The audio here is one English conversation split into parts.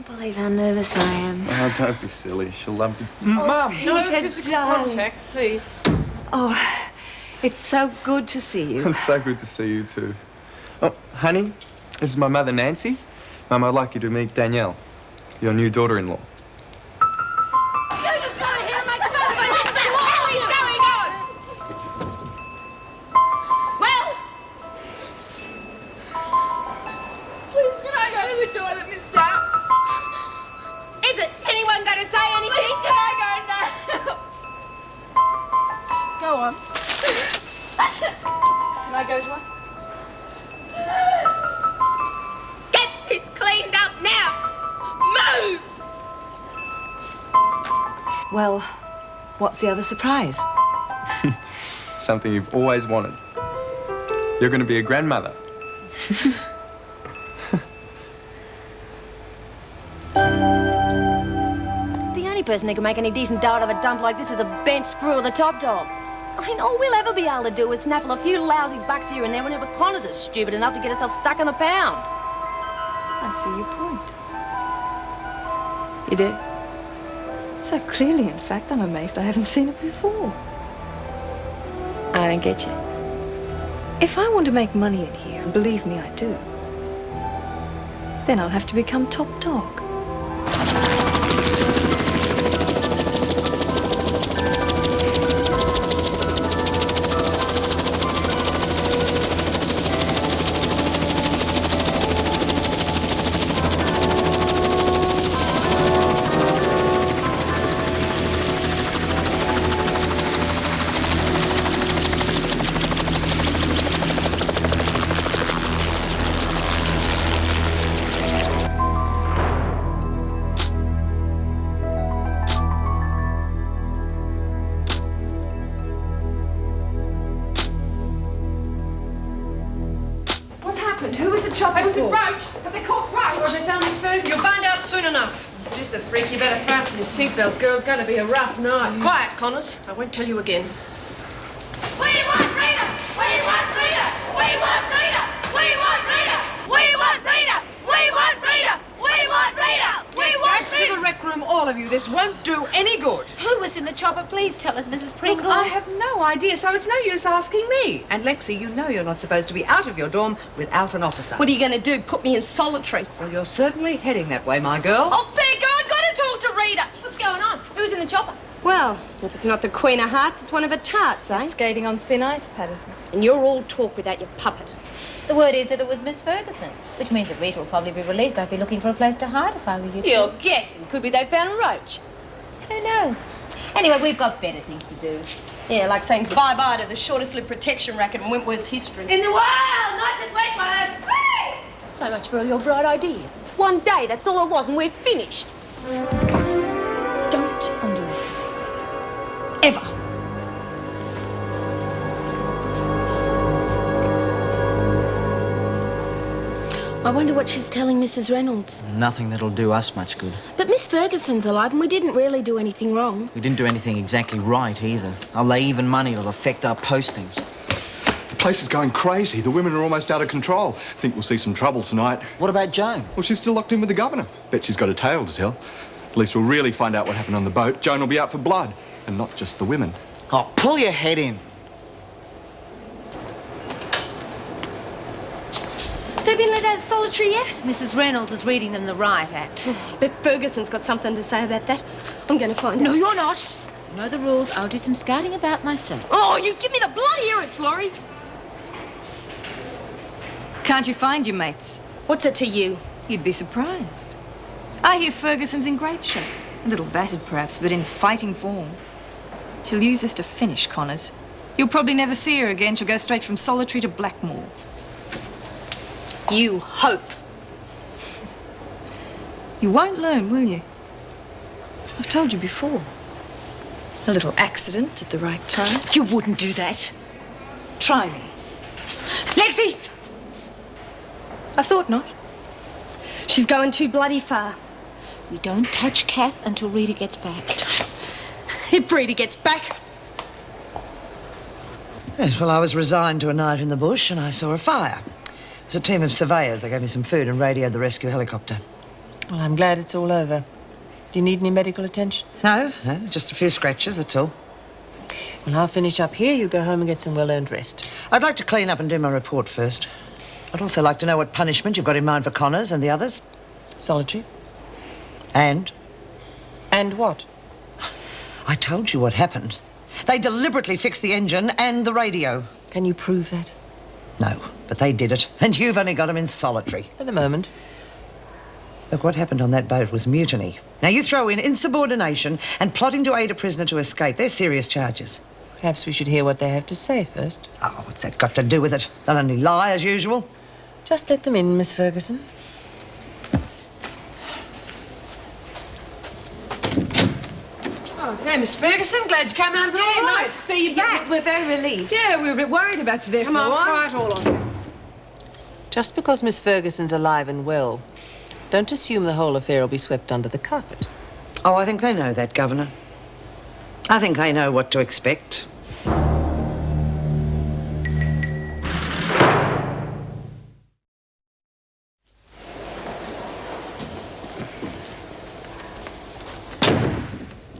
believe how nervous I am. Oh, don't be silly. She'll love you. Mum! No physical contact, please. Oh, it's so good to see you. It's so good to see you too. Oh, honey, this is my mother, Nancy. Mum, I'd like you to meet Danielle, your new daughter-in-law. Go on. Can I go to her? Get this cleaned up now! Move! Well, what's the other surprise? Something you've always wanted. You're going to be a grandmother. The only person who can make any decent dough out of a dump like this is a bent screw of the top dog. I mean, all we'll ever be able to do is snaffle a few lousy bucks here and there whenever Connors is stupid enough to get herself stuck in a pound. I see your point. You do? So clearly, in fact, I'm amazed I haven't seen it before. I don't get you. If I want to make money in here, and believe me, I do, then I'll have to become top dog. Who was the chopper? Was it Roach? Have they caught Roach? Or have they found Miss Ferguson? You'll find out soon enough. Just the freak, you better fasten your seatbelts, girl. It's going to be a rough night. Quiet, Connors. I won't tell you again. We want Rita! We want Rita! We want Rita! We want Rita! We want Rita! We want Rita! We want Rita! We want Back to the rec room, all of you. This won't do any good. Who was in the chopper? Please tell us, Mrs. Pringle. Look, I have no idea, so it's no use asking me. And Lexi, you know you're not supposed to be out of your dorm without an officer. What are you going to do? Put me in solitary? Well, you're certainly heading that way, my girl. Oh, fair go! I've got to talk to Rita. What's going on? Who's in the chopper? Well, if it's not the Queen of Hearts, it's one of her tarts, eh? Skating on thin ice, Patterson. And you're all talk without your puppet. The word is that it was Miss Ferguson, which means that Rita will probably be released. I'd be looking for a place to hide if I were you. You're guessing. Could be they found Roach. Who knows? Anyway, we've got better things to do. Yeah, like saying bye-bye to the shortest-lived protection racket in Wentworth's history. In the world, not just Wentworth. So much for all your bright ideas. One day, that's all it was, and we're finished. Don't underestimate me. Ever. I wonder what she's telling Mrs. Reynolds. Nothing that'll do us much good. But Miss Ferguson's alive, and we didn't really do anything wrong. We didn't do anything exactly right either. I'll lay even money it'll affect our postings. The place is going crazy. The women are almost out of control. Think we'll see some trouble tonight. What about Joan? Well, she's still locked in with the governor. Bet she's got a tale to tell. At least we'll really find out what happened on the boat. Joan will be out for blood, and not just the women. Oh, pull your head in. They've been let out of solitary yet? Mrs. Reynolds is reading them the riot act. Bet Ferguson's got something to say about that. I'm going to find out. No, you're not. You know the rules. I'll do some scouting about myself. Oh, you give me the bloody earrings, Laurie. Can't you find your mates? What's it to you? You'd be surprised. I hear Ferguson's in great shape. A little battered, perhaps, but in fighting form. She'll use this to finish Connors. You'll probably never see her again. She'll go straight from solitary to Blackmore. You hope. You won't learn, will you? I've told you before. A little accident at the right time. You wouldn't do that. Try me. Lexi! I thought not. She's going too bloody far. We don't touch Kath until Rita gets back. If Rita gets back. Yes, well, I was resigned to a night in the bush and I saw a fire. It was a team of surveyors. They gave me some food and radioed the rescue helicopter. Well, I'm glad it's all over. Do you need any medical attention? No, just a few scratches, that's all. Well, I'll finish up here. You go home and get some well-earned rest. I'd like to clean up and do my report first. I'd also like to know what punishment you've got in mind for Connors and the others. Solitary. And? And what? I told you what happened. They deliberately fixed the engine and the radio. Can you prove that? No, but they did it. And you've only got them in solitary. At the moment. Look, what happened on that boat was mutiny. Now, you throw in insubordination and plotting to aid a prisoner to escape. They're serious charges. Perhaps we should hear what they have to say first. Oh, what's that got to do with it? They'll only lie, as usual. Just let them in, Miss Ferguson. Okay, Miss Ferguson, glad you came out of it all right. Nice to see you back. We're very relieved. Yeah, we were a bit worried about you there for a while. Quiet all of you. Just because Miss Ferguson's alive and well, don't assume the whole affair will be swept under the carpet. Oh, I think they know that, Governor. I think they know what to expect.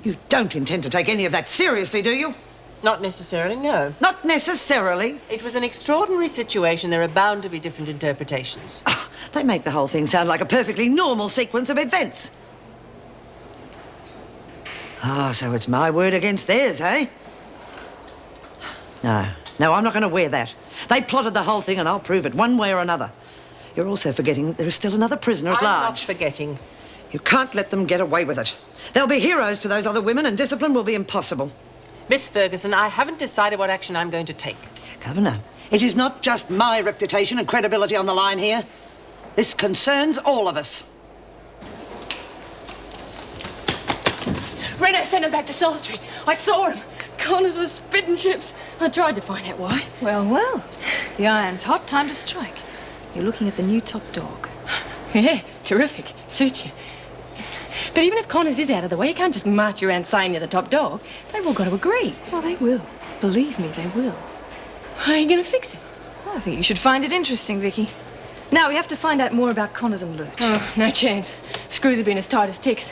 You don't intend to take any of that seriously, do you? Not necessarily, no. Not necessarily. It was an extraordinary situation. There are bound to be different interpretations. Oh, they make the whole thing sound like a perfectly normal sequence of events. Oh, so it's my word against theirs, eh? No, I'm not going to wear that. They plotted the whole thing and I'll prove it one way or another. You're also forgetting that there is still another prisoner at large. I'm not forgetting. You can't let them get away with it. They'll be heroes to those other women and discipline will be impossible. Miss Ferguson, I haven't decided what action I'm going to take. Governor, it is not just my reputation and credibility on the line here. This concerns all of us. Reno sent him back to solitary. I saw him. Connors was spitting chips. I tried to find out why. Well, the iron's hot. Time to strike. You're looking at the new top dog. Yeah, terrific. Suits you. But even if Connors is out of the way, you can't just march around saying you're the top dog. They've all got to agree. Well, they will. Believe me, they will. How are you going to fix it? Well, I think you should find it interesting, Vicky. Now, we have to find out more about Connors and Lurch. Oh, no chance. Screws have been as tight as ticks.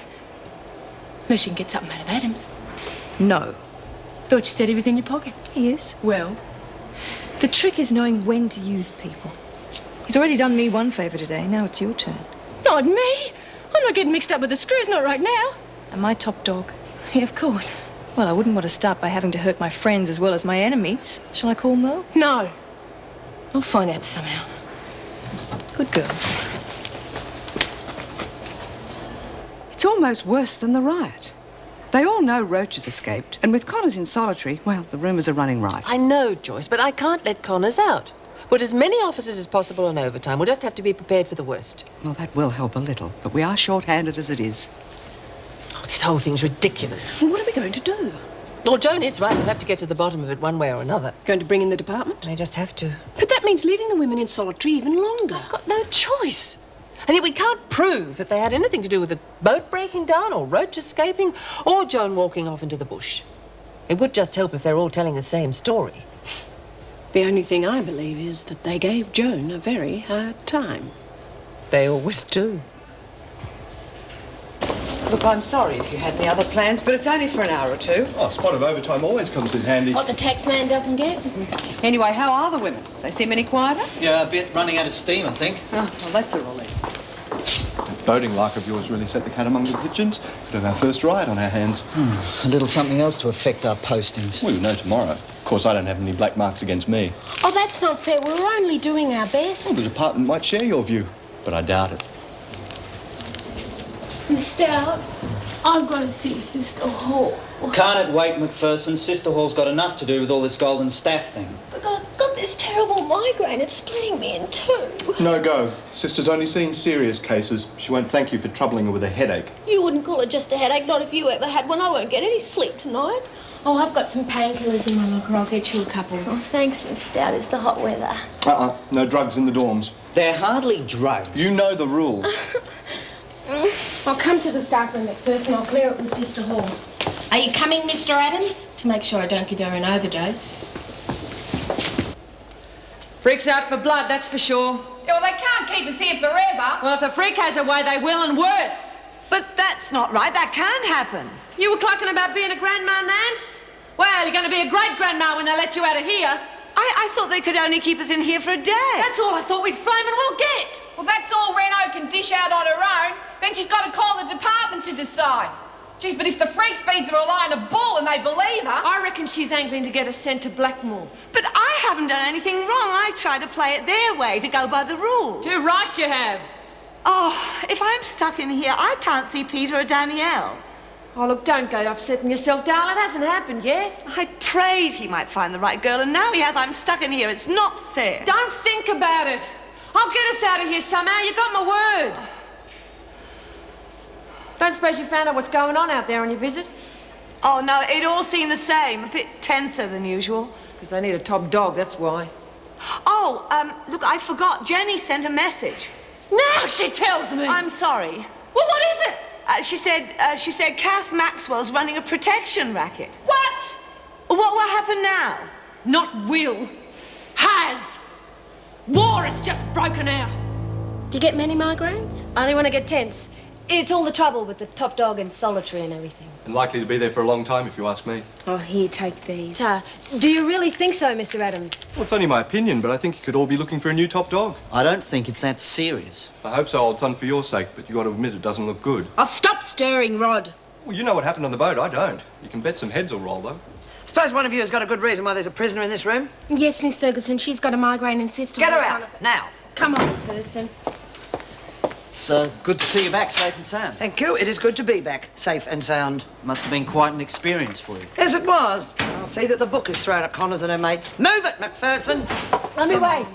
Unless you can get something out of Adams. No. Thought you said he was in your pocket. He is. Well? The trick is knowing when to use people. He's already done me one favour today. Now it's your turn. Not me. I'm not getting mixed up with the screws, not right now. And my top dog? Yeah, of course. Well, I wouldn't want to start by having to hurt my friends as well as my enemies. Shall I call Merle? No. I'll find out somehow. Good girl. It's almost worse than the riot. They all know Roach has escaped, and with Connors in solitary, well, the rumours are running rife. I know, Joyce, but I can't let Connors out. Put as many officers as possible on overtime. We'll just have to be prepared for the worst. Well, that will help a little, but we are short-handed as it is. Oh, this whole thing's ridiculous. Well, what are we going to do? Well, Joan is right. We'll have to get to the bottom of it one way or another. Going to bring in the department? They just have to. But that means leaving the women in solitary even longer. I've got no choice. And yet we can't prove that they had anything to do with the boat breaking down or Roach escaping or Joan walking off into the bush. It would just help if they're all telling the same story. The only thing I believe is that they gave Joan a very hard time. They always do. Look, I'm sorry if you had any other plans, but it's only for an hour or two. Oh, a spot of overtime always comes in handy. What the tax man doesn't get. Anyway, how are the women? They seem any quieter? Yeah, a bit running out of steam, I think. Oh, well, that's a relief. That boating lark of yours really set the cat among the pigeons. Could have our first riot on our hands. A little something else to affect our postings. We'll know tomorrow. Of course, I don't have any black marks against me. Oh, that's not fair. We're only doing our best. Well, the department might share your view, but I doubt it. Miss Stout, I've got to see Sister Hall. Can't it wait, McPherson? Sister Hall's got enough to do with all this golden staff thing. But I've got this terrible migraine. It's splitting me in two. No go. Sister's only seen serious cases. She won't thank you for troubling her with a headache. You wouldn't call it just a headache, not if you ever had one. I won't get any sleep tonight. Oh, I've got some painkillers in my locker. I'll get you a couple. Oh, thanks, Miss Stout. It's the hot weather. No drugs in the dorms. They're hardly drugs. You know the rules. I'll come to the staff room at first and I'll clear it with Sister Hall. Are you coming, Mr. Adams? To make sure I don't give her an overdose. Freaks out for blood, that's for sure. Yeah, well, they can't keep us here forever. Well, if the freak has a way, they will, and worse. But that's not right. That can't happen. You were clucking about being a grandma, Nance? Well, you're going to be a great grandma when they let you out of here. I thought they could only keep us in here for a day. That's all I thought we'd flame and we'll get. Well, that's all Reno can dish out on her own. Then she's got to call the department to decide. Geez, but if the freak feeds her a lie and a bull and they believe her... I reckon she's angling to get us sent to Blackmore. But I haven't done anything wrong. I tried to play it their way, to go by the rules. Too right you have. Oh, if I'm stuck in here, I can't see Peter or Danielle. Oh, look, don't go upsetting yourself, darling. It hasn't happened yet. I prayed he might find the right girl, and now he has. I'm stuck in here. It's not fair. Don't think about it. I'll get us out of here somehow. You got my word. Don't suppose you found out what's going on out there on your visit? Oh, no, it all seemed the same. A bit tenser than usual. It's because they need a top dog, that's why. Oh, look, I forgot. Jenny sent a message. Now she tells me! I'm sorry. Well, what is it? She said Kath Maxwell's running a protection racket. What? What happened now? Not will. Has. War has just broken out. Do you get many migraines? Only when I get tense. It's all the trouble with the top dog and solitary and everything. And likely to be there for a long time, if you ask me. Oh, here, take these. Do you really think so, Mr. Adams? Well, it's only my opinion, but I think you could all be looking for a new top dog. I don't think it's that serious. I hope so, old son, for your sake, but you got to admit it doesn't look good. Oh, stop stirring, Rod. Well, you know what happened on the boat. I don't. You can bet some heads will roll, though. Suppose one of you has got a good reason why there's a prisoner in this room. Yes, Miss Ferguson. She's got a migraine and sister. Get her out, now. Come on, Ferguson. It's good to see you back safe and sound. Thank you. It is good to be back, safe and sound. Must have been quite an experience for you. Yes, it was. I'll see that the book is thrown at Connors and her mates. Move it, McPherson. On my way.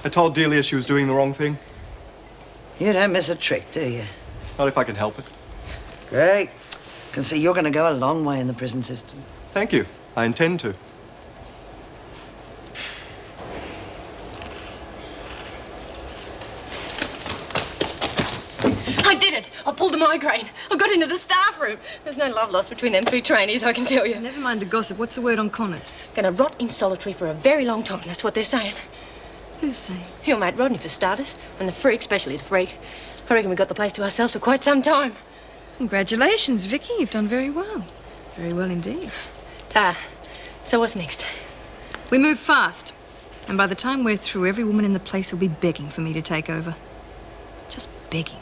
I told Delia she was doing the wrong thing. You don't miss a trick, do you? Not if I can help it. Great. Can see you're going to go a long way in the prison system. Thank you. I intend to. I did it. I pulled a migraine. I got into the staff room. There's no love lost between them three trainees, I can tell you. Never mind the gossip. What's the word on Connors? Gonna rot in solitary for a very long time. That's what they're saying. Who's saying? Your mate Rodney, for starters. And the freak, especially the freak. I reckon we got the place to ourselves for quite some time. Congratulations, Vicky. You've done very well. Very well indeed. So what's next? We move fast. And by the time we're through, every woman in the place will be begging for me to take over. Just begging.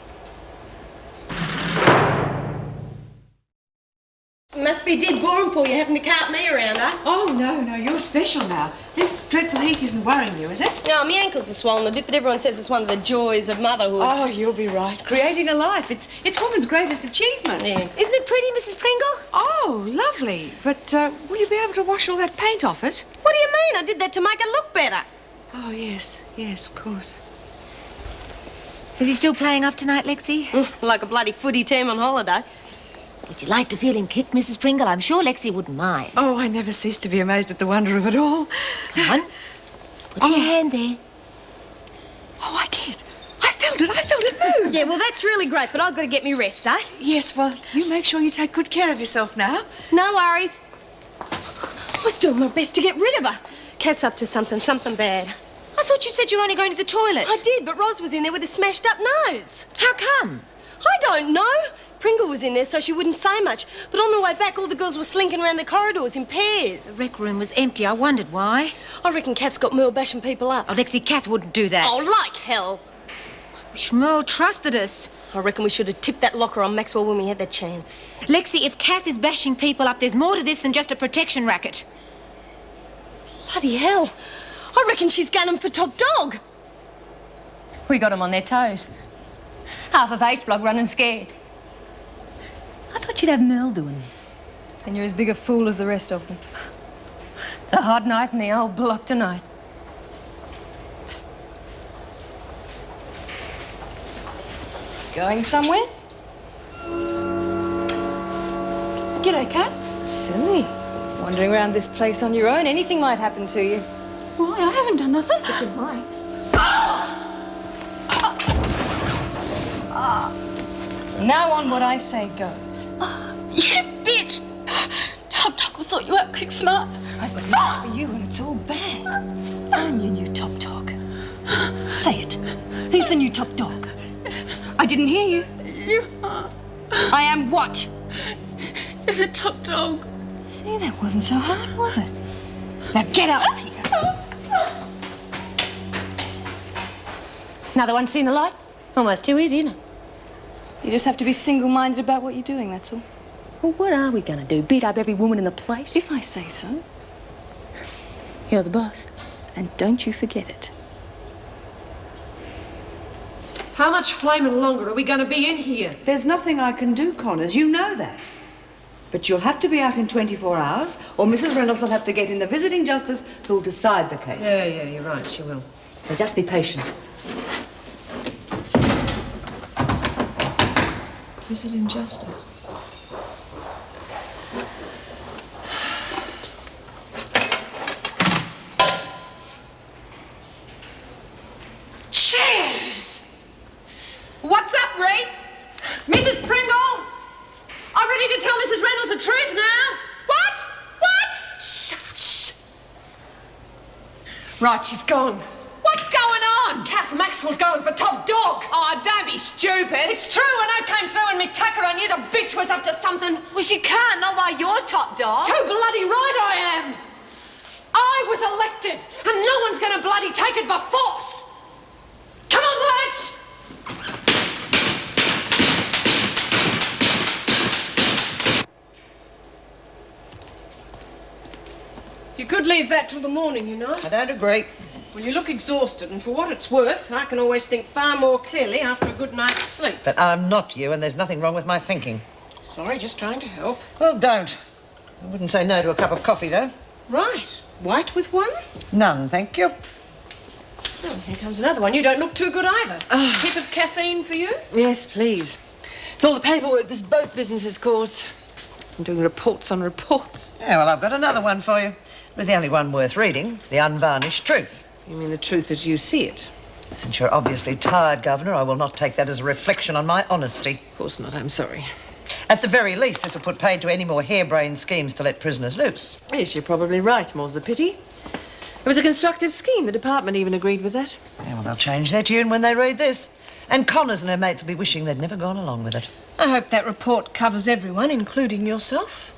Must be dead boring for you having to cart me around, eh? Oh, no, you're special now. This dreadful heat isn't worrying you, is it? No, my ankles are swollen a bit, but everyone says it's one of the joys of motherhood. Oh, you'll be right. Creating a life. It's woman's greatest achievement. Yeah. Isn't it pretty, Mrs. Pringle? Oh, lovely. But will you be able to wash all that paint off it? What do you mean? I did that to make it look better. Oh, yes, of course. Is he still playing up tonight, Lexi? Like a bloody footy team on holiday. Would you like to feel him kick, Mrs. Pringle? I'm sure Lexi wouldn't mind. Oh, I never cease to be amazed at the wonder of it all. Come on. Put your hand there. Oh, I did. I felt it move. Yeah, well, that's really great, but I've got to get me rest, eh? Yes, well, you make sure you take good care of yourself now. No worries. I was doing my best to get rid of her. Kat's up to something bad. I thought you said you were only going to the toilet. I did, but Roz was in there with a smashed up nose. How come? I don't know. Pringle was in there so she wouldn't say much. But on the way back, all the girls were slinking around the corridors in pairs. The rec room was empty. I wondered why. I reckon Kat's got Merle bashing people up. Oh, Lexi, Kath wouldn't do that. Oh, like hell. Wish Merle trusted us. I reckon we should have tipped that locker on Maxwell when we had that chance. Lexi, if Kath is bashing people up, there's more to this than just a protection racket. Bloody hell. I reckon she's gunning for top dog. We got them on their toes. Half of H-Block running scared. I thought you'd have Merle doing this. Then you're as big a fool as the rest of them. It's a hot night in the old block tonight. Psst. Going somewhere? G'day, Kath. Silly. Wandering around this place on your own. Anything might happen to you. Why, I haven't done nothing. But you might. From now on, what I say goes. You bitch! Top Dog will sort you out quick smart. I've got news for you, and it's all bad. I'm your new top dog. Say it. Who's the new top dog? I didn't hear you. You are. I am what? You're the top dog. See, that wasn't so hard, was it? Now get out of here. Another one seen the light? Almost too easy, isn't it? You just have to be single-minded about what you're doing, that's all. Well, what are we going to do? Beat up every woman in the place? If I say so. You're the boss. And don't you forget it. How much flaming longer are we going to be in here? There's nothing I can do, Connors. You know that. But you'll have to be out in 24 hours, or Mrs. Reynolds will have to get in the visiting justice who'll decide the case. Yeah, you're right, she will. So just be patient. Visiting justice. What's up, Ray? Mrs. Pringle? I'm ready to tell Mrs. Reynolds the truth now. What? What? Shut up, shh. Right, she's gone. What's going on? Kath Maxwell's going for top dog. Oh, don't be stupid. It's true, when I came through and me tucker I knew the bitch was up to something. Well, she can't, not while you're top dog. Too bloody right I am. I was elected, and no one's going to bloody take it by force. Come on, lads. You could leave that till the morning, you know. I don't agree. Well, you look exhausted, and for what it's worth, I can always think far more clearly after a good night's sleep. But I'm not you, and there's nothing wrong with my thinking. Sorry, just trying to help. Well, don't. I wouldn't say no to a cup of coffee, though. Right. White with one? None, thank you. Oh, here comes another one. You don't look too good either. Hit of caffeine for you? Yes, please. It's all the paperwork this boat business has caused. I'm doing reports on reports. Yeah, well, I've got another one for you. It was the only one worth reading. The unvarnished truth. You mean the truth as you see it? Since you're obviously tired, Governor, I will not take that as a reflection on my honesty. Of course not, I'm sorry. At the very least, this will put paid to any more harebrained schemes to let prisoners loose. Yes, you're probably right, more's the pity. It was a constructive scheme. The department even agreed with that. Yeah, well, they'll change their tune when they read this. And Connors and her mates will be wishing they'd never gone along with it. I hope that report covers everyone, including yourself.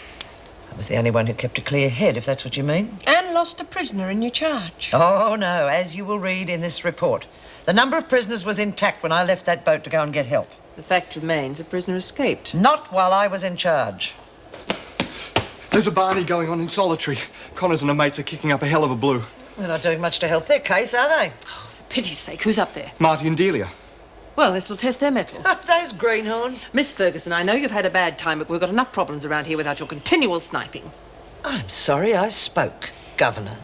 I was the only one who kept a clear head, if that's what you mean. And lost a prisoner in your charge. Oh, no, as you will read in this report. The number of prisoners was intact when I left that boat to go and get help. The fact remains a prisoner escaped. Not while I was in charge. There's a Barney going on in Solitary. Connors and her mates are kicking up a hell of a blue. They're not doing much to help their case, are they? Oh, for pity's sake, who's up there? Marty and Delia. Well, this'll test their mettle. Those greenhorns. Miss Ferguson, I know you've had a bad time, but we've got enough problems around here without your continual sniping. I'm sorry I spoke, Governor.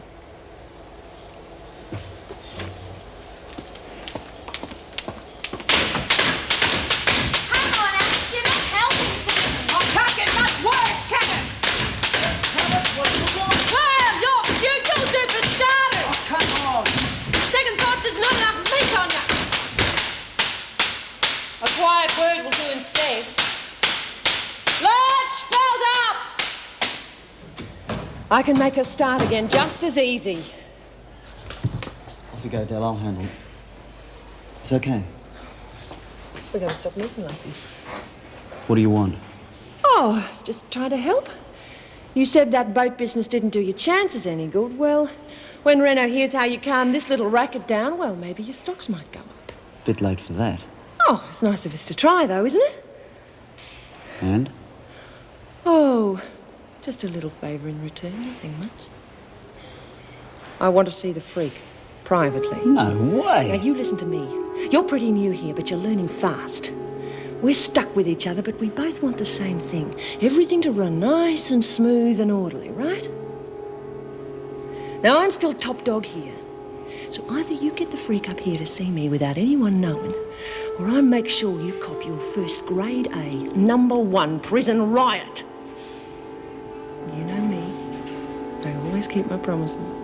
A quiet word will do instead. Lodge, spelled up! I can make her start again just as easy. Off you go, Del. I'll handle it. It's okay. We've got to stop moving like this. What do you want? Oh, just try to help. You said that boat business didn't do your chances any good. Well, when Reno hears how you calm this little racket down, well, maybe your stocks might go up. Bit late for that. Oh, it's nice of us to try, though, isn't it? And? Oh, just a little favour in return, nothing much. I want to see the freak, privately. No way. Now, you listen to me. You're pretty new here, but you're learning fast. We're stuck with each other, but we both want the same thing. Everything to run nice and smooth and orderly, right? Now, I'm still top dog here. So either you get the freak up here to see me without anyone knowing, or I make sure you cop your first grade A, #1 prison riot. You know me. I always keep my promises.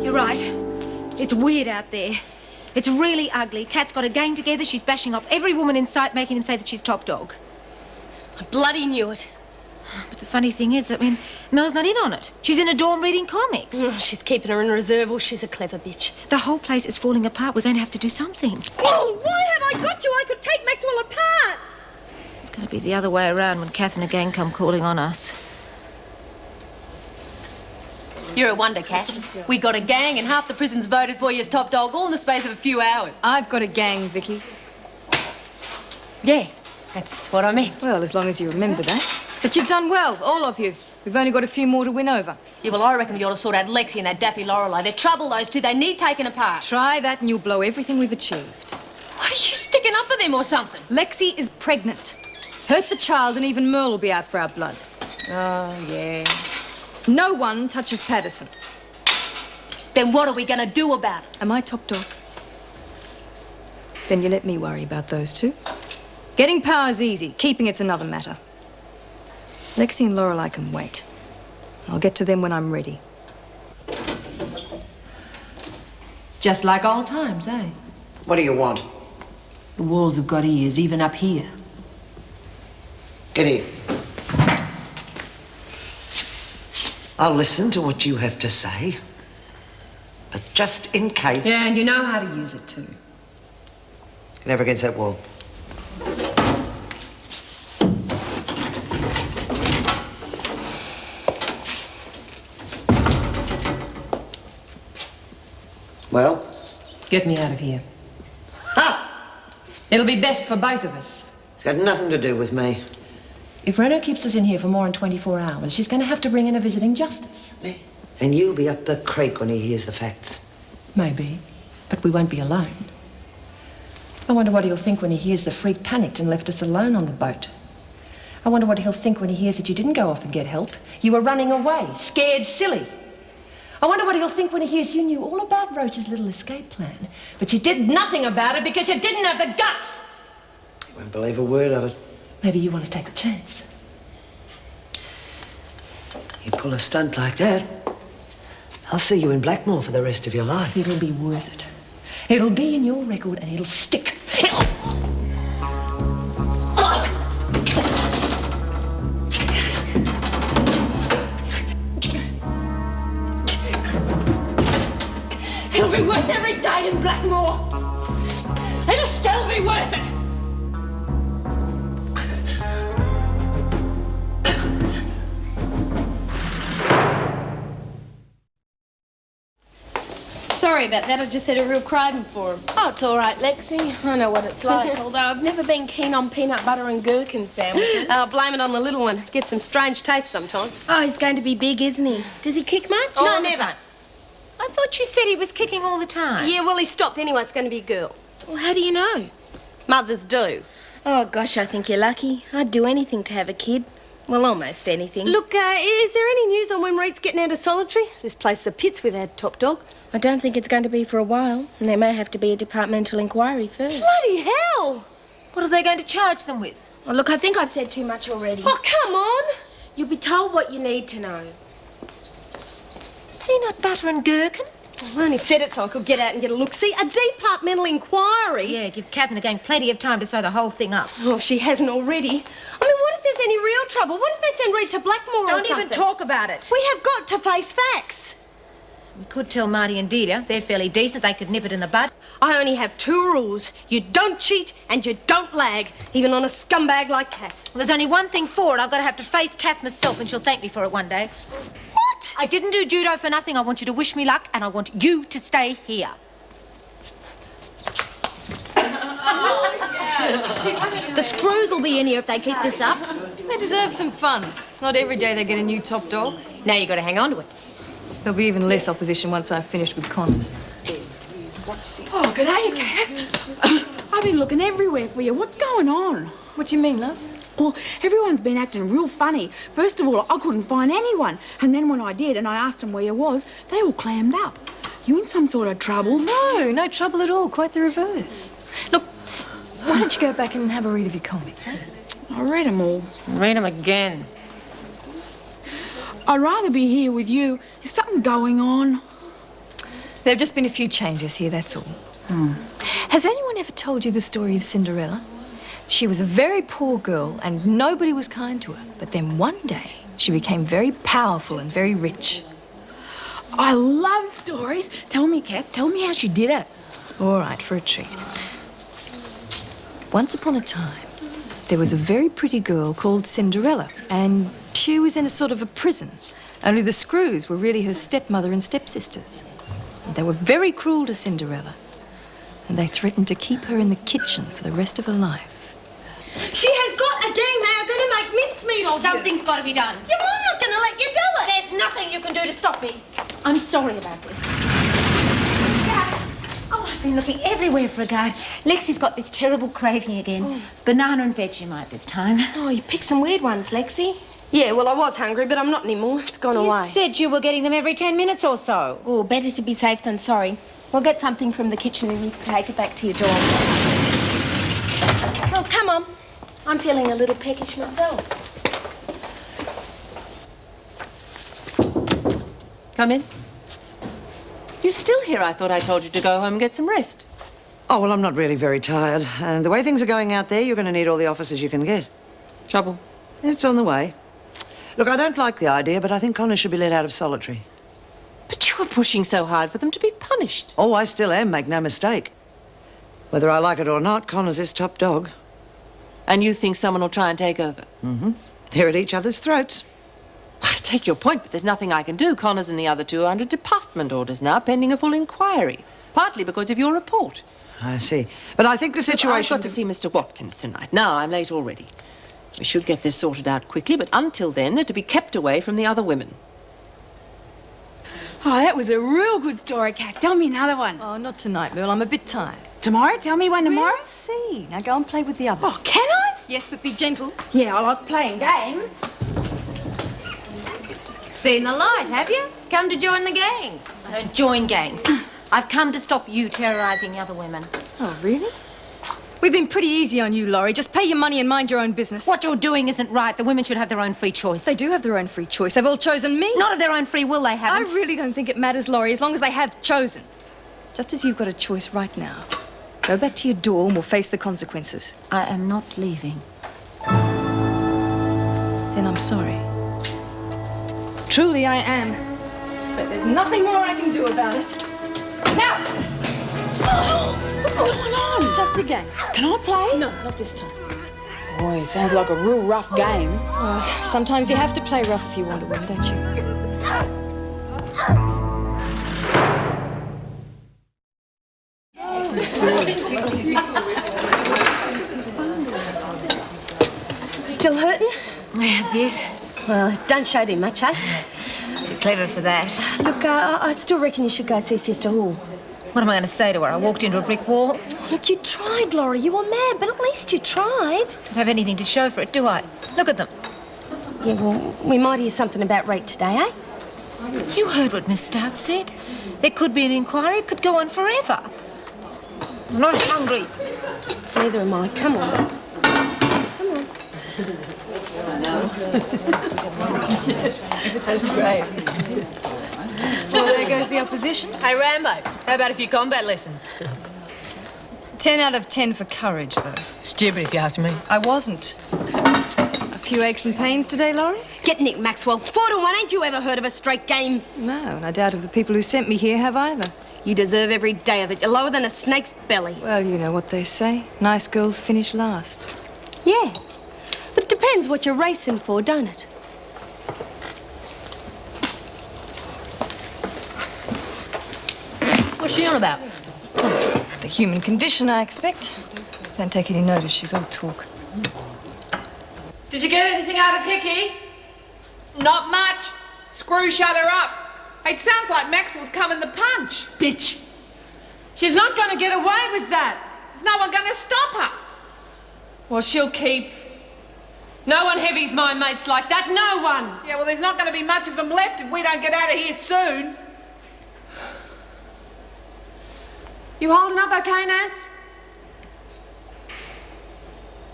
You're right. It's weird out there. It's really ugly. Kat's got a gang together. She's bashing up every woman in sight, making them say that she's top dog. I bloody knew it. But the funny thing is that, Mel's not in on it. She's in a dorm reading comics. She's keeping her in reserve. Well, she's a clever bitch. The whole place is falling apart. We're going to have to do something. Oh, why have I got you? I could take Maxwell apart. It's going to be the other way around when Kath and the gang come calling on us. You're a wonder, Kath. We got a gang and half the prison's voted for you as top dog all in the space of a few hours. I've got a gang, Vicky. Yeah, that's what I meant. Well, as long as you remember that. But you've done well, all of you. We've only got a few more to win over. Yeah, well, I reckon we ought to sort out Lexi and that Daffy Lorelei. They're trouble, those two. They need taken apart. Try that and you'll blow everything we've achieved. What, are you sticking up for them or something? Lexi is pregnant. Hurt the child and even Merle will be out for our blood. Oh, yeah. No one touches Patterson. Then what are we going to do about it? Am I top dog? Then you let me worry about those two. Getting power's easy. Keeping it's another matter. Lexi and Lorelei can wait. I'll get to them when I'm ready. Just like old times, eh? What do you want? The walls have got ears, even up here. Get here. I'll listen to what you have to say. But just in case... Yeah, and you know how to use it too. Get over against that wall. Well? Get me out of here. Ha! It'll be best for both of us. It's got nothing to do with me. If Reno keeps us in here for more than 24 hours, she's going to have to bring in a visiting justice. And you'll be up the creek when he hears the facts. Maybe, but we won't be alone. I wonder what he'll think when he hears the freak panicked and left us alone on the boat. I wonder what he'll think when he hears that you didn't go off and get help. You were running away, scared silly. I wonder what he'll think when he hears you knew all about Roach's little escape plan, but you did nothing about it because you didn't have the guts. He won't believe a word of it. Maybe you want to take the chance. You pull a stunt like that, I'll see you in Blackmore for the rest of your life. It'll be worth it. It'll be in your record and it'll stick. It'll be worth every day in Blackmore. It'll still be worth it. Sorry about that. I just had a real craving for him. Oh, it's all right, Lexi. I know what it's like, although I've never been keen on peanut butter and gherkin sandwiches. Oh, blame it on the little one. Gets some strange taste sometimes. Oh, he's going to be big, isn't he? Does he kick much? No, never. I thought you said he was kicking all the time. Yeah, well, he stopped anyway. It's going to be a girl. Well, how do you know? Mothers do. Oh, gosh, I think you're lucky. I'd do anything to have a kid. Well, almost anything. Look, is there any news on when Reed's getting out of solitary? This place is the pits without top dog. I don't think it's going to be for a while. And there may have to be a departmental inquiry first. Bloody hell! What are they going to charge them with? Well, look, I think I've said too much already. Oh, come on! You'll be told what you need to know. Peanut butter and gherkin? I only said it so I could get out and get a look. See, a departmental inquiry. Yeah, give Kath and the gang plenty of time to sew the whole thing up. Oh, if she hasn't already. I mean, what if there's any real trouble? What if they send Reed to Blackmore or something? Don't even talk about it. We have got to face facts. We could tell Marty and Delia. They're fairly decent. They could nip it in the bud. I only have two rules. You don't cheat and you don't lag, even on a scumbag like Kath. Well, there's only one thing for it. I've got to have to face Kath myself, and she'll thank me for it one day. What? I didn't do judo for nothing. I want you to wish me luck, and I want you to stay here. The screws will be in here if they keep this up. They deserve some fun. It's not every day they get a new top dog. Now you've got to hang on to it. There'll be even less opposition once I've finished with Connors. Oh, g'day, Kath. I've been looking everywhere for you. What's going on? What do you mean, love? Well, everyone's been acting real funny. First of all, I couldn't find anyone. And then when I did and I asked them where you was, they all clammed up. You in some sort of trouble? No, no trouble at all. Quite the reverse. Look, why don't you go back and have a read of your comics, huh? I read them all. Read them again. I'd rather be here with you. Is something going on? There have just been a few changes here, that's all. Has anyone ever told you the story of Cinderella? She was a very poor girl and nobody was kind to her. But then one day, she became very powerful and very rich. I love stories. Tell me, Kath, tell me how she did it. All right, for a treat. Once upon a time, there was a very pretty girl called Cinderella, and she was in a sort of a prison. Only the Screws were really her stepmother and stepsisters. And they were very cruel to Cinderella, and they threatened to keep her in the kitchen for the rest of her life. She has got a gang. They are going to make mincemeat of you. Something's got to be done. Yeah, well, I'm not going to let you do it. There's nothing you can do to stop me. I'm sorry about this. Dad. Oh, I've been looking everywhere for a guide. Lexi's got this terrible craving again. Banana and Vegemite this time. Oh, you picked some weird ones, Lexi. Yeah, well, I was hungry, but I'm not anymore. It's gone away. You said you were getting them every 10 minutes or so. Oh, better to be safe than sorry. We'll get something from the kitchen and you can take it back to your door. Oh, come on. I'm feeling a little peckish myself. Come in. You're still here. I thought I told you to go home and get some rest. Oh, well, I'm not really very tired. And the way things are going out there, you're going to need all the officers you can get. Trouble? It's on the way. Look, I don't like the idea, but I think Connor should be let out of solitary. But you were pushing so hard for them to be punished. Oh, I still am, make no mistake. Whether I like it or not, Connor's his top dog. And you think someone will try and take over? Mm-hmm. They're at each other's throats. I take your point, but there's nothing I can do. Connors and the other two are under department orders now, pending a full inquiry. Partly because of your report. I see. But I think the situation... I've got to see Mr. Watkins tonight. Now, I'm late already. We should get this sorted out quickly, but until then, they're to be kept away from the other women. Oh, that was a real good story, Kath. Tell me another one. Oh, not tonight, Merle. I'm a bit tired. Tomorrow? Tell me when tomorrow. We'll see. Now go and play with the others. Oh, can I? Yes, but be gentle. Yeah, I like playing games. Seen the light, have you? Come to join the gang. I don't join gangs. I've come to stop you terrorising the other women. Oh, really? We've been pretty easy on you, Laurie. Just pay your money and mind your own business. What you're doing isn't right. The women should have their own free choice. They do have their own free choice. They've all chosen me. Not of their own free will, they haven't. I really don't think it matters, Laurie, as long as they have chosen. Just as you've got a choice right now. Go back to your door and we'll face the consequences. I am not leaving. Then I'm sorry. Truly I am. But there's nothing more I can do about it. Now! What's going on? It's just a game. Can I play? No, not this time. Boy, it sounds like a real rough game. Well, sometimes you have to play rough if you want to win, don't you? Still hurting? Yes. Well, it don't show too much, eh? Too clever for that. Look, I still reckon you should go see Sister Hall. What am I going to say to her? I walked into a brick wall. Look, you tried, Laurie. You were mad, but at least you tried. Don't have anything to show for it, do I? Look at them. Yeah, well, we might hear something about Rate today, eh? You heard what Miss Stout said. There could be an inquiry. It could go on forever. I'm not hungry. Neither am I. Come on. Come on. That's great. Well, there goes the opposition. Hey, Rambo, how about a few combat lessons? 10 out of 10 for courage, though. Stupid, if you ask me. I wasn't. A few aches and pains today, Laurie? Get Nick Maxwell. 4 to 1. Ain't you ever heard of a straight game? No, and I doubt if the people who sent me here have either. You deserve every day of it. You're lower than a snake's belly. Well, you know what they say. Nice girls finish last. Yeah. But it depends what you're racing for, don't it? What's she on about? The human condition, I expect. Don't take any notice. She's all talk. Did you get anything out of Hickey? Not much. Screw shut her up. It sounds like Maxwell's coming the punch. Bitch. She's not going to get away with that. There's no one going to stop her. Well, she'll keep. No one heavies my mates like that. No one. Yeah, well, there's not going to be much of them left if we don't get out of here soon. You holding up okay, Nance?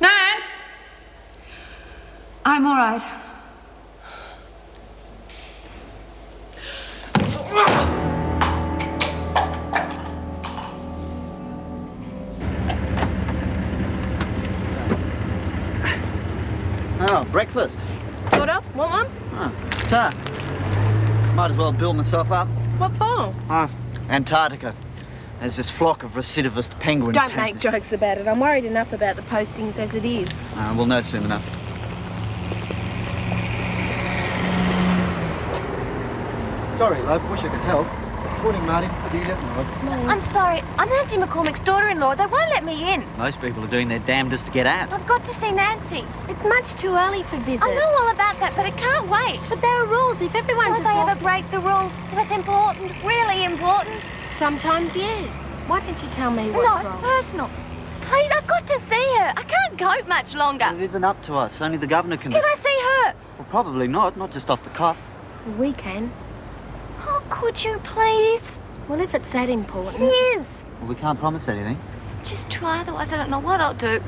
Nance? I'm all right. Breakfast? Sort of. Want one? Ta. Might as well build myself up. What for? Antarctica. There's this flock of recidivist penguins. Don't make jokes about it. I'm worried enough about the postings as it is. We'll know soon enough. Sorry, love. Wish I could help. Morning, Marty. Adelia. I'm sorry. I'm Nancy McCormick's daughter-in-law. They won't let me in. Most people are doing their damnedest to get out. I've got to see Nancy. It's much too early for visits. I know all about that, but it can't wait. But there are rules. If everyone Don't just they walked- ever break the rules? If it's important, really important. Sometimes, yes. Why don't you tell me what's No, wrong? it's personal. Please, I've got to see her. I can't go much longer. It isn't up to us. Only the governor can... Can I see her? Well, probably not. Not just off the cuff. We can. Oh, could you please? Well, if it's that important. It is. Well, we can't promise anything. Just try, otherwise I don't know what I'll do.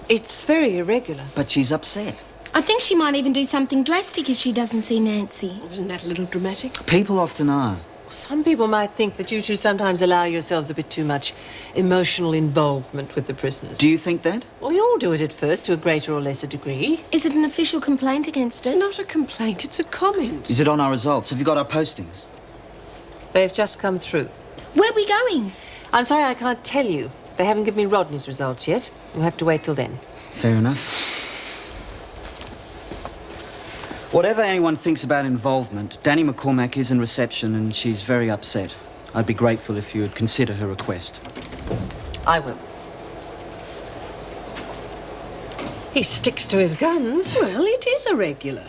It's very irregular. But she's upset. I think she might even do something drastic if she doesn't see Nancy. Isn't that a little dramatic? People often are. Some people might think that you two sometimes allow yourselves a bit too much emotional involvement with the prisoners. Do you think that? Well, we all do it at first to a greater or lesser degree. Is it an official complaint against us? It's not a complaint, it's a comment. Is it on our results? Have you got our postings? They've just come through. Where are we going? I'm sorry, I can't tell you. They haven't given me Rodney's results yet. You'll have to wait till then. Fair enough. Whatever anyone thinks about involvement, Danny McCormack is in reception and she's very upset. I'd be grateful if you would consider her request. I will. He sticks to his guns. Well, it is irregular.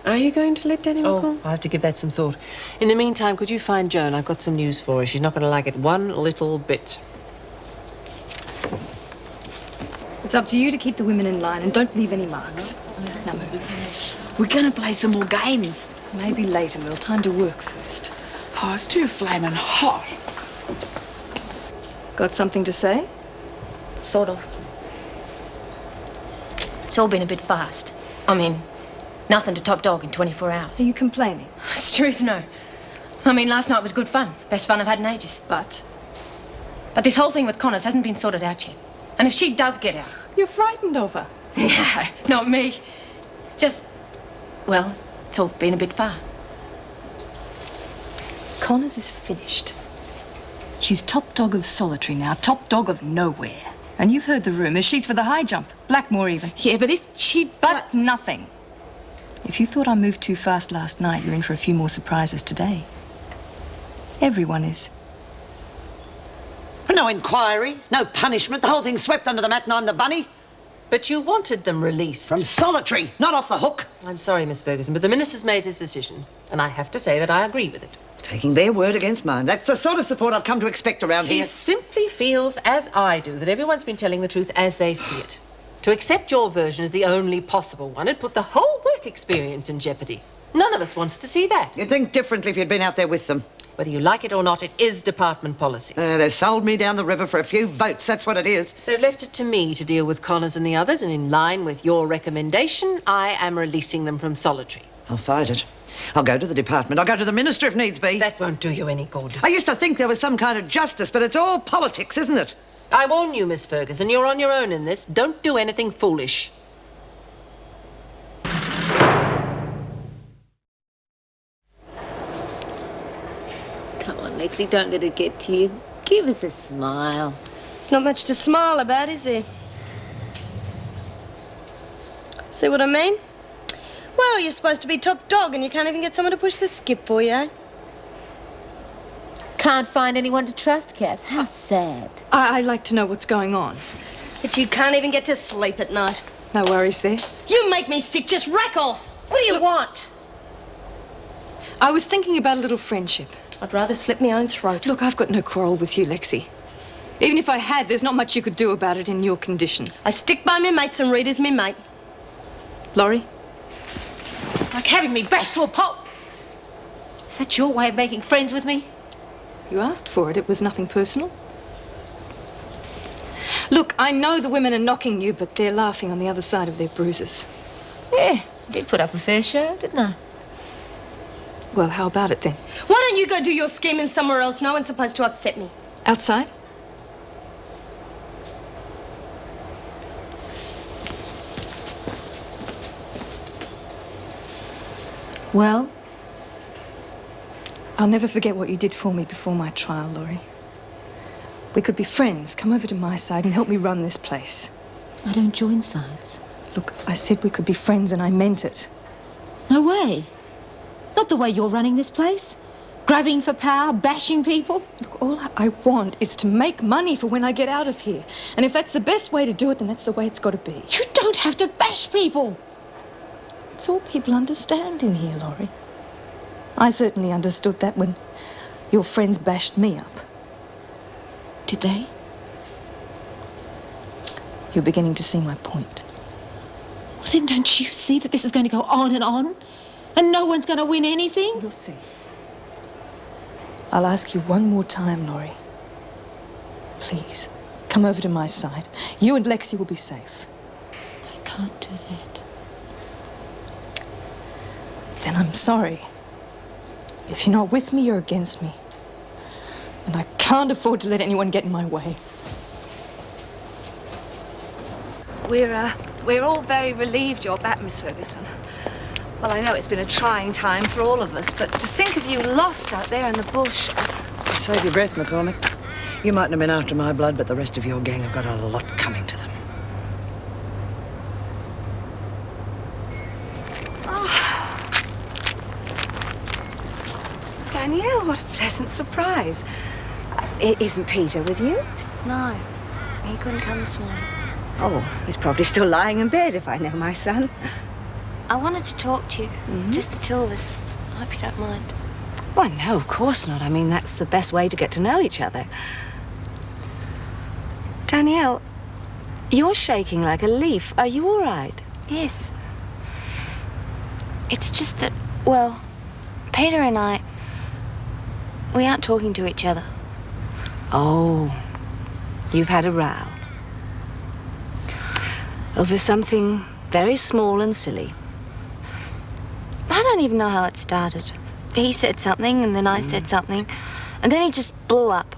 Are you going to let Danny Oh, McCormack? I'll have to give that some thought. In the meantime, could you find Joan? I've got some news for her. She's not going to like it one little bit. It's up to you to keep the women in line and don't leave any marks. Now move. We're going to play some more games. Maybe later, Mel. Time to work first. Oh, it's too flaming hot. Got something to say? Sort of. It's all been a bit fast. I mean, nothing to top dog in 24 hours. Are you complaining? It's truth, no. I mean, last night was good fun. Best fun I've had in ages. But this whole thing with Connors hasn't been sorted out yet. And if she does get out... You're frightened of her. No, not me. It's just... Well, it's all been a bit fast. Connors is finished. She's top dog of Solitary now, top dog of nowhere. And you've heard the rumours. She's for the high jump. Blackmore even. Yeah, but if she... But nothing. If you thought I moved too fast last night, you're in for a few more surprises today. Everyone is. No inquiry, no punishment. The whole thing's swept under the mat and I'm the bunny. But you wanted them released. From Solitary, not off the hook. I'm sorry, Miss Ferguson, but the minister's made his decision. And I have to say that I agree with it. Taking their word against mine. That's the sort of support I've come to expect around He here. simply feels, as I do, that everyone's been telling the truth as they see it. To accept your version as the only possible one, it'd put the whole work experience in jeopardy. None of us wants to see that. You'd think differently if you'd been out there with them. Whether you like it or not, it is department policy. They've sold me down the river for a few votes, that's what it is. They've left it to me to deal with Connors and the others, and in line with your recommendation, I am releasing them from Solitary. I'll fight it. I'll go to the department. I'll go to the minister if needs be. That won't do you any good. I used to think there was some kind of justice, but it's all politics, isn't it? I warn you, Miss Ferguson, you're on your own in this. Don't do anything foolish. Come on, Lexi, don't let it get to you. Give us a smile. It's not much to smile about, is there? See what I mean? Well, you're supposed to be top dog and you can't even get someone to push the skip for you, eh? Can't find anyone to trust, Kath. How sad. I'd like to know what's going on. But you can't even get to sleep at night. No worries there. You make me sick. Just rack off. What do you want? I was thinking about a little friendship. I'd rather slit my own throat. Look, I've got no quarrel with you, Lexi. Even if I had, there's not much you could do about it in your condition. I stick by me mates and Rita's me mate. Laurie? Like having me bashed to a pulp. Is that your way of making friends with me? You asked for it. It was nothing personal. Look, I know the women are knocking you, but they're laughing on the other side of their bruises. Yeah, I did put up a fair show, didn't I? Well, how about it then? Why don't you go do your scheming somewhere else? No one's supposed to upset me. Outside? Well? I'll never forget what you did for me before my trial, Laurie. We could be friends. Come over to my side and help me run this place. I don't join sides. Look, I said we could be friends and I meant it. No way. Not the way you're running this place. Grabbing for power, bashing people. Look, all I want is to make money for when I get out of here. And if that's the best way to do it, then that's the way it's got to be. You don't have to bash people. It's all people understand in here, Laurie. I certainly understood that when your friends bashed me up. Did they? You're beginning to see my point. Well, then don't you see that this is going to go on and no one's going to win anything? We'll see. I'll ask you one more time, Laurie. Please, come over to my side. You and Lexi will be safe. I can't do that. Then I'm sorry. If you're not with me, you're against me. And I can't afford to let anyone get in my way. We're all very relieved you're back, Miss Ferguson. Well, I know it's been a trying time for all of us, but to think of you lost out there in the bush... Save your breath, McCormick. You mightn't have been after my blood, but the rest of your gang have got a lot coming to them. Oh. Danielle, what a pleasant surprise. Isn't Peter with you? No, he couldn't come this morning. Oh, he's probably still lying in bed, if I know my son. I wanted to talk to you, just the two of us. I hope you don't mind. Why, no, of course not. I mean, that's the best way to get to know each other. Danielle, you're shaking like a leaf. Are you all right? Yes. It's just that, well, Peter and I, we aren't talking to each other. Oh, you've had a row. Over something very small and silly. I don't even know how it started. He said something, and then I said something, and then he just blew up.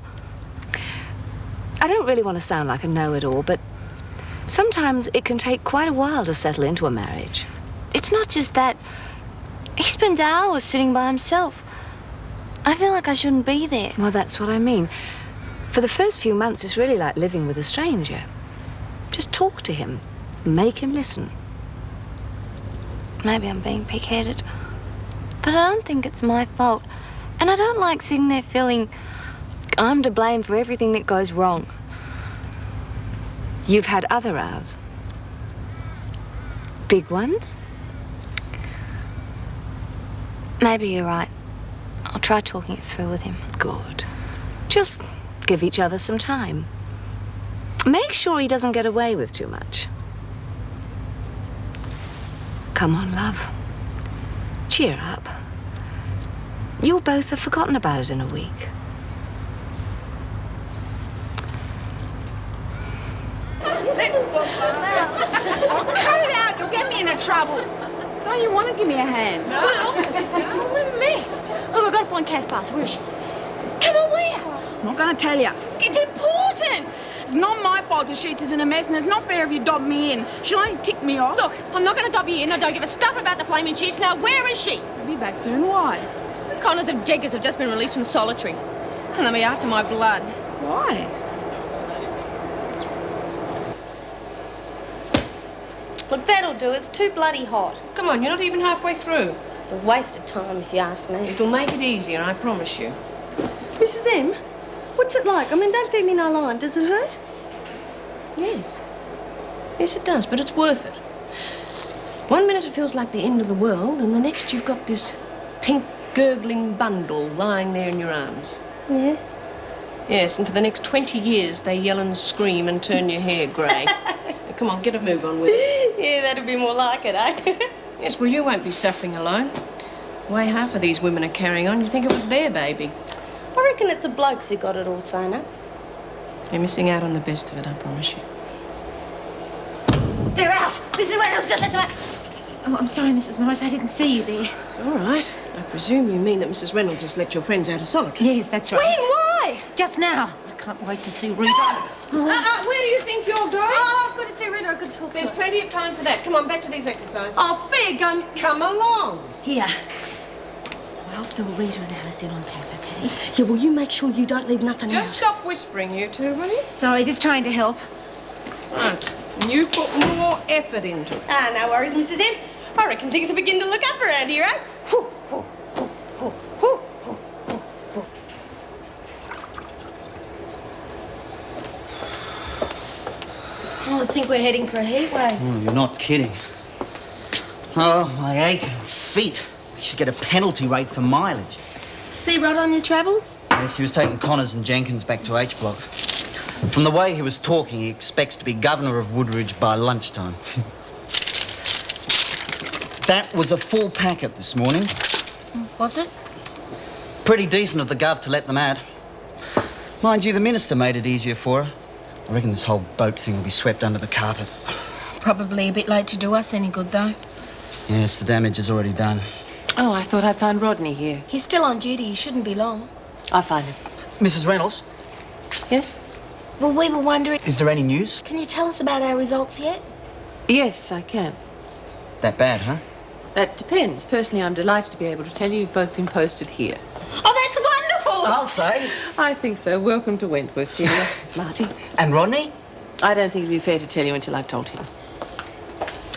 I don't really want to sound like a know-it-all, but sometimes it can take quite a while to settle into a marriage. It's not just that. He spends hours sitting by himself. I feel like I shouldn't be there. Well, that's what I mean. For the first few months, it's really like living with a stranger. Just talk to him. Make him listen. Maybe I'm being pig-headed, but I don't think it's my fault. And I don't like sitting there feeling I'm to blame for everything that goes wrong. You've had other rows? Big ones? Maybe you're right. I'll try talking it through with him. Good. Just give each other some time. Make sure he doesn't get away with too much. Come on, love. Cheer up. You'll both have forgotten about it in a week. Oh, cut it out. You'll get me into trouble. Don't you want to give me a hand? No. What a mess. Look, I've got to find Cass fast. Where is she? Come on, where? I'm not going to tell you. It's important. It's not my fault the sheets is in a mess, and it's not fair if you dob me in. She'll only tick me off. Look, I'm not going to dob you in. I don't give a stuff about the flaming sheets. Now, where is she? She'll be back soon. Why? Connors of Jeggers have just been released from solitary. And they'll be after my blood. Why? Look, that'll do. It's too bloody hot. Come on, you're not even halfway through. It's a waste of time, if you ask me. It'll make it easier, I promise you. Mrs. M, what's it like? I mean, don't feed me no line. Does it hurt? Yes. Yes, it does, but it's worth it. 1 minute it feels like the end of the world, and the next you've got this pink, gurgling bundle lying there in your arms. Yeah? Yes, and for the next 20 years they yell and scream and turn your hair grey. Come on, get a move on with it. Yeah, that'd be more like it, eh? Yes, well, you won't be suffering alone. The way half of these women are carrying on, you think it was their baby. I reckon it's the blokes who got it all sewn up. You're missing out on the best of it, I promise you. They're out! Mrs. Reynolds just let them out! Oh, I'm sorry, Mrs. Morris. I didn't see you there. It's all right. I presume you mean that Mrs. Reynolds just let your friends out of solitary. Yes, that's right. When? Why? Just now. I can't wait to see Rita. Where do you think you're going? Oh, I've got to see Rita. I could talk There's to her. plenty of time for that. Come on, back to these exercises. Oh, fair go. Come along. Here. I'll fill Rita and Alice in on Kath, okay? Yeah, well, you make sure you don't leave nothing out. Just stop whispering, you two, will you? Sorry, just trying to help. Right. And you put more effort into it. Ah, no worries, Mrs. M. I reckon things are beginning to look up around here, eh? Whew, whew, whew, whew, whew, whew, whew, whew. Oh, I think we're heading for a heat wave. Oh, you're not kidding. Oh, my aching feet. We should get a penalty rate for mileage. See Rod on your travels? Yes, he was taking Connors and Jenkins back to H Block. From the way he was talking, he expects to be governor of Woodridge by lunchtime. That was a full packet this morning. Was it? Pretty decent of the Gov to let them out. Mind you, the minister made it easier for her. I reckon this whole boat thing will be swept under the carpet. Probably a bit late to do us any good, though. Yes, the damage is already done. Oh, I thought I'd find Rodney here. He's still on duty. He shouldn't be long. I'll find him. Mrs. Reynolds, Yes? Well, we were wondering... is there any news? Can you tell us about our results yet? Yes, I can. That bad, huh? That depends. Personally, I'm delighted to be able to tell you you've both been posted here. Oh, that's wonderful! I'll say. I think so. Welcome to Wentworth, Julia. Marty? And Rodney? I don't think it'd be fair to tell you until I've told him.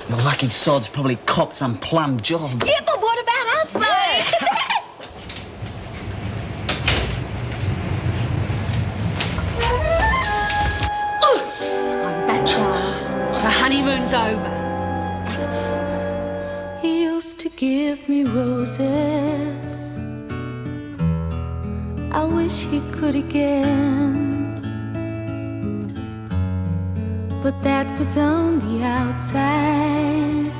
The lucky sod's probably copped some plum job. Yeah, but what about us, though? I'm back, darling. The honeymoon's over. He used to give me roses. I wish he could again. But that was on the outside,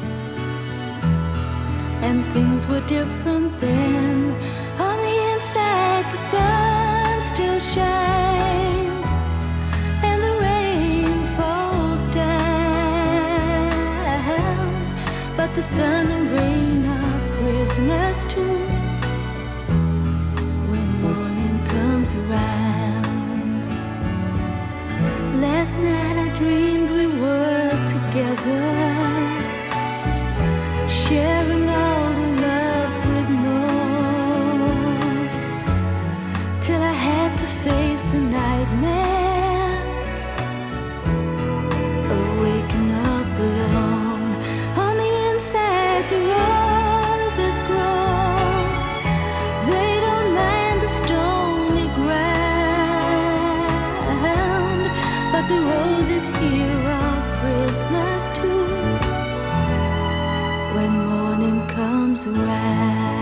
and things were different then. On the inside, the sun still shines, and the rain falls down. But the sun and rain are prisoners too when morning comes around. Last night I dreamed we were together, sharing all the love we'd known, till I had to face the nightmare of waking up alone. On the inside the roses grow, they don't mind the stony ground, but the roses here are prisoners too when morning comes around.